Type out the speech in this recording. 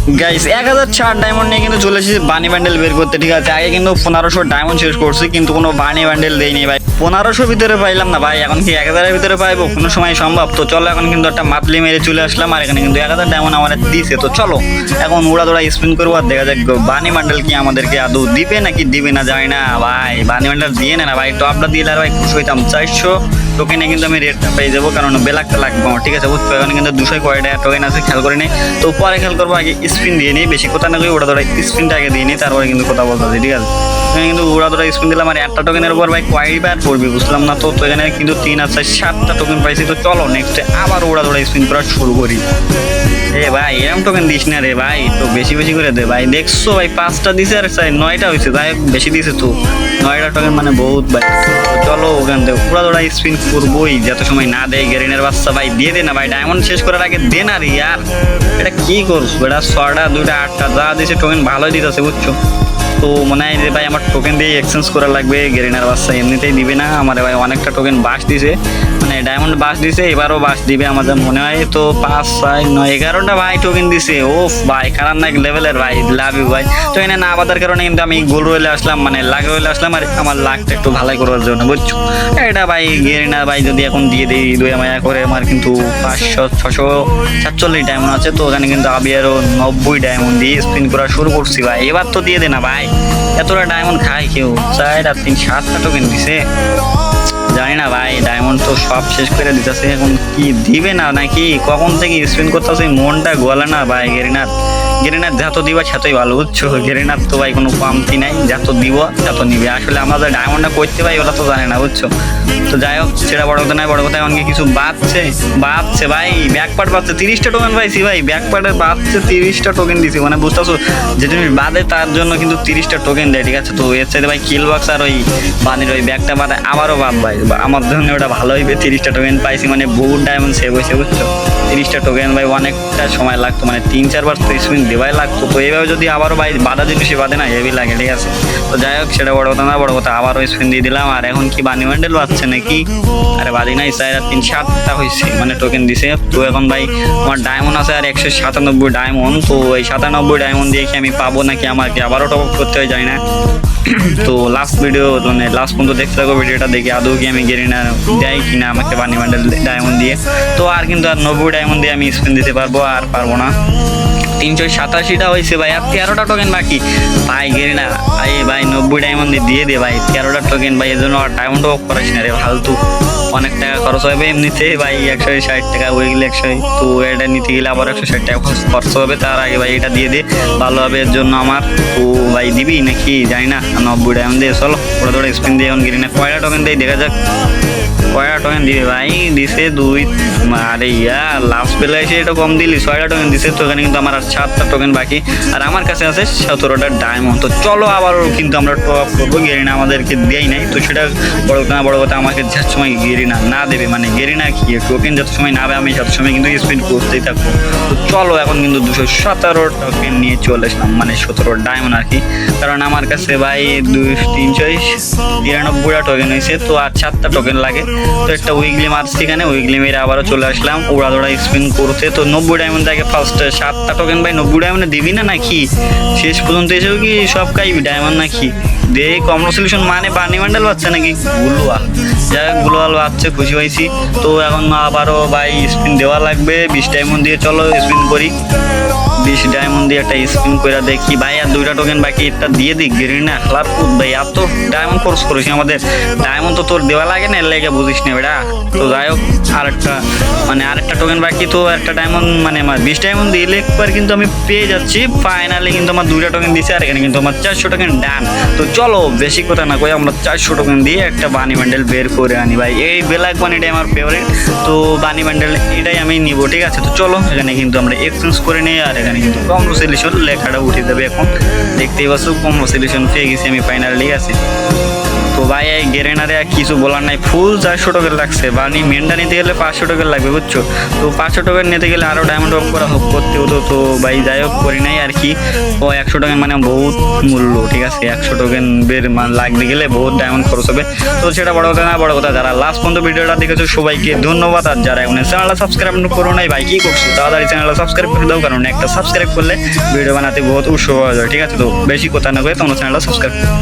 Guys 1004 diamond নিয়ে কিন্তু চলে এসেছি বানি বান্ডেল বের করতে। ঠিক আছে, আগে কিন্তু 1500 ডায়মন্ড শেষ করছি কিন্তু কোনো বানি বান্ডেল দেয়নি ভাই। 1500 ভিতরে পাইলাম না ভাই, এখন কি 1000 ভিতরে পাইবো কোনো সময় সম্ভব? তো চলো এখন কিন্তু একটা মাতলি মেরে চলে আসলাম, আর এখানে কিন্তু 1000 ডায়মন্ড আমার দিছে। তো চলো এখন উড়া দৌড়া স্পিন করবো আর দেখা যাক বানি বান্ডেল কি আমাদেরকে আদৌ দিবে নাকি দিবে না জানি না ভাই। বানি বান্ডেল দিয়ে না ভাই, টপটা দিলে আর ভাই খুশি হইতাম। 400 টোকেনে কিন্তু আমি রেটটা পেয়ে যাবো, কারণ বেলাকটা লাগবে আমার। ঠিক আছে বুঝছো, এখন কিন্তু 200 কয়টা টোকেন আছে খেয়াল করে নেই। তো পরে খেয়াল করবো, আগে স্পিন দিয়ে নিই, বেশি কথা না কই ওটা ধরে স্পিনটা আগে দিয়ে নিই, তারপরে কিন্তু কথা বলতে হবে। ঠিক আছে, এখানে কিন্তু ওরা ধরে স্পিন দিলাম আর একটা টোকেনের উপর ভাই কয়বার পড়বে বুঝলাম না। তো এখানে কিন্তু 3 আর 4 7টা টোকেন পাইছি। তো চলো নেক্সটে আবার ওরা ধরে স্পিন করা শুরু করি। এ ভাই এরকম টোকেন দিস না রে ভাই, তো বেশি বেশি করে দে ভাই। দেখছো ভাই 5টা দিছে আর 9টা হয়েছে, তাই বেশি দিছে তো 9টা টোকেন মানে বহুত ভাই। তো চলো ওখান থেকে পুরা দৌড়া স্পিন করবোই, যত সময় না দেয় গেরিনের বাচ্চা ভাই দিয়ে দে না ভাই, ডায়মন্ড শেষ করার আগে দে না রে ইয়ার। এটা কি করছো এটা? 6টা 2টা 8টা যা দিছে টোকেন ভালোই দিতেছে বুঝছো। তো মনে হয় যে ভাই আমার টোকেন দিয়ে এক্সচেঞ্জ করা লাগবে, গেরিনার বাচ্চা এমনিতেই দিবে না আমার ভাই। অনেকটা টোকেন বাস দিছে, মানে ডায়মন্ড বাস দিছে, এবারও বাস দিবে আমাদের মনে হয়। তো 5 6 9 11টা ভাই টোকেন দিছে। ওফ ভাই খারাপ লেভেলের ভাই, লাভ ইউ ভাই। তো এখানে না বাঁধার কারণে কিন্তু আমি গোল রয়েলে আসলাম, মানে লাগ রয়েলে আসলাম, আর আমার লাকটা একটু ভালোই করার জন্য বুঝছো। এটা ভাই গেরিনা ভাই যদি এখন দিয়ে দিই দয়া মায়া করে, আমার কিন্তু 500 647 ডায়মন্ড আছে। তো ওখানে কিন্তু আমি আরো 90 ডায়মন্ড দিয়ে স্পিন করা শুরু করছি ভাই। এবার তো দিয়ে দে না ভাই, এতটা ডায়মন্ড খায় কেউ? 4 আর 3 7টা টোকেন দিছে, জানি না ভাই। ডায়মন্ড তো সব শেষ করে দিতেছে, এখন কি দিবে না নাকি? কখন থেকে স্পিন করতেছে মনটা গলে না ভাই। গেরিনার যত দিবা সেতই ভালো বুঝছো। গেরিনার তো ভাই কোনো কমতি নাই, যত দিব তত নিবে। আসলে আমরা যে ডায়মন্ডটা করতে পাই ওরা তো জানে না বুঝছো। তো যাই হোক সেটা বড় কথা নয়, বড় কথা এমনকি কিছু বাঁচছে ভাই। ব্যাকপার্ট বাঁচছে 30টা টোকেন পাইছি ভাই। ব্যাকপার্টের বাঁচছে 30টা টোকেন দিছি, মানে বুঝতেছো যে তুমি বাদে তার জন্য কিন্তু 30টা টোকেন দেয়। ঠিক আছে, তো এর সাথে ভাই কিল বক্স আর ওই বানির ওই ব্যাগটা বাদে আবারও বাদ ভাই, আমার জন্য ওটা ভালো হইবে। 30টা টোকেন পাইছি মানে বহুত ডায়মন্ড সেভ হয়েছে বুঝছো। 30টা টোকেন ভাই অনেকটা সময় লাগতো, মানে 3 4 বার স্পিন দেওয়াই লাগতো। তো এইভাবে যদি আবারও ভাই বাধা জিনিসই বাদে না হেভি লাগে। ঠিক আছে, তো যাই হোক সেটা বড় কথা না, বড় কথা আবারও স্পিন দিয়ে দিলাম। আর এখন কি বানি বান্ডেল বাজছে নাকি? আরে বাদি নাই, 4 আর 3 7টা হয়েছে মানে টোকেন দিছে। তো এখন ভাই আমার ডায়মন্ড আছে আর 197 ডায়মন্ড। তো এই 97 ডায়মন্ড দিয়ে কি আমি পাবো নাকি আমাকে আবারও টপ আপ করতে হয় যায় না। তো লাস্ট ভিডিও মানে লাস্ট পর্যন্ত দেখতে থাকো ভিডিওটা, দেখি আদৌ কি আমি গেরিনা দেয় কিনা আমাকে বানি বান্ডেল ডায়মন্ড দিয়ে। তো আর কিন্তু আর 90 ডায়মন্ড দিয়ে আমি স্পিন দিতে পারবো, আর পারবো না। 387টা হয়েছে ভাই, আর 13টা টোকেন বাকি ভাই। গেরিনা ভাই 90 ডায়মন্ড দিয়ে দে ভাই, 13টা টোকেন ভাই। এর জন্য আর ডায়মন্ড অফ করাস না রে ফালতু, অনেক টাকা খরচ হবে এমনিতে ভাই। 160 টাকা হয়ে গেলে 100, তো এটা নিতে গেলে আবার 160 টাকা খরচ হবে। তার আগে ভাই এটা দিয়ে দে, ভালো হবে এর জন্য আমার। তো ভাই দিবি নাকি জানি না। 90 ডায়মন্ড দিয়ে চলো ওরা ধরে স্পিন দিয়ে এখন গেরিনা কয়টা টোকেন দেয় দেখা যাক। কয়টা টোকেন দিবে ভাই? দিছে 2। আরে ইয়ার লাস্ট বেলা এসে এটা কম দিলি, 6টা টোকেন দিছে। তো এখানে কিন্তু আমার আর 7টা টোকেন বাকি, আর আমার কাছে আছে 17টা ডায়মন্ড। তো চলো আবারও কিন্তু আমরা টপ আপ করবো। গেরিনা আমাদেরকে দেয় নাই, তো সেটা বড় কথা আমাকে যত সময় গেরিনা না দেবে, মানে গেরিনা কি টোকেন যত সময় না হবে আমি তত সময় কিন্তু স্পিন করতেই থাকবো। তো চলো এখন কিন্তু 217 টোকেন নিয়ে চলে আসলাম, মানে 17 ডায়মন্ড আর কি। কারণ আমার কাছে ভাই 393টা টোকেন হয়েছে, তো আর 7টা টোকেন লাগে। তো একটা উইকলি মারছি এখানে, উইকলি মেরে আবারও চলে আসলাম ওড়া দৌড়া স্পিন করতে। তো 90 ডায়মন্ড থেকে ফার্স্ট 7টা টোকেন ভাই 90 ডায়মন্ডে দিবি না নাকি? শেষ পর্যন্ত এসেও কি সব খাইবি ডায়মন্ড নাকি? দে কম সলিউশন মানে বানি বান্ডেল পাচ্ছে নাকি? গুলুয়া যাই হোক গুলুয়াল পাচ্ছে, খুশি হয়েছি। তো এখন আবারও ভাই স্পিন দেওয়া লাগবে 20 ডায়মন্ড দিয়ে। চলো স্পিন করি 20 ডায়মন্ড দিয়ে একটা স্পিন করে দেখি ভাই। আর 2টা টোকেন বাকি, এটা দিয়ে দিক গেরিনা খেলার পুত ভাই। আর তো ডায়মন্ড কোর্স করেছি, আমাদের ডায়মন্ড তো তোর দেওয়া লাগে না, এর লেগে বুঝিস না বেটা। তো যাই হোক আরেকটা টোকেন বাকি। তো একটা ডায়মন্ড মানে আমার 20 ডায়মন্ড দিলে একবার কিন্তু আমি পেয়ে যাচ্ছি ফাইনালি। কিন্তু আমার 2টা টোকেন দিছে, আর এখানে কিন্তু আমার 400 টোকেন ডান। তো চলো বেশি কথা না কই আমরা 400 টোকেন দিয়ে একটা বানি বান্ডেল বের করে আনি ভাই। এই ব্ল্যাক বানিটাই আমার ফেভারিট, তো বানি বান্ডেল এটাই আমি নিব। ঠিক আছে, তো চলো এখানে কিন্তু আমরা এক্সচেঞ্জ করে নিই। আর এখানে কিন্তু কম সলিউশন লেখাটা উঠে যাবে, এখন দেখতেই পাচ্ছ কম সলিউশন পেয়ে গেছি আমি ফাইনালি। ঠিক আছে, তো ভাই এই গেরেনারে আর কিছু বলার নাই, ফুল 400 টোকেন লাগছে, বানি মেনটা নিতে গেলে 500 টোকেন লাগবে বুঝছো। তো 500 টোকেন নিতে গেলে আরও ডায়মন্ড অফ করা হোক করতে হতো, তো ভাই যাই হোক করি নাই আর কি। ও 100 টোকেন মানে বহুত মূল্য, ঠিক আছে, 100 টোকেন বের লাগতে গেলে বহুত ডায়মন্ড খরচ হবে। তো সেটা বড় কথা না, বড় কথা যারা লাস্ট পর্যন্ত ভিডিওটা দেখেছো সবাইকে ধন্যবাদ। আর যারা এখন চ্যানেলটা সাবস্ক্রাইব করো নাই ভাই কি করছো, তাড়াতাড়ি চ্যানেলটা সাবস্ক্রাইব করে দাও, কারণ একটা সাবস্ক্রাইব করলে ভিডিও বানাতে বহুত উৎসাহ পাওয়া যায়, ঠিক আছে। তো বেশি কথা না কয়ে তোমরা চ্যানেলটা সাবস্ক্রাইব করো।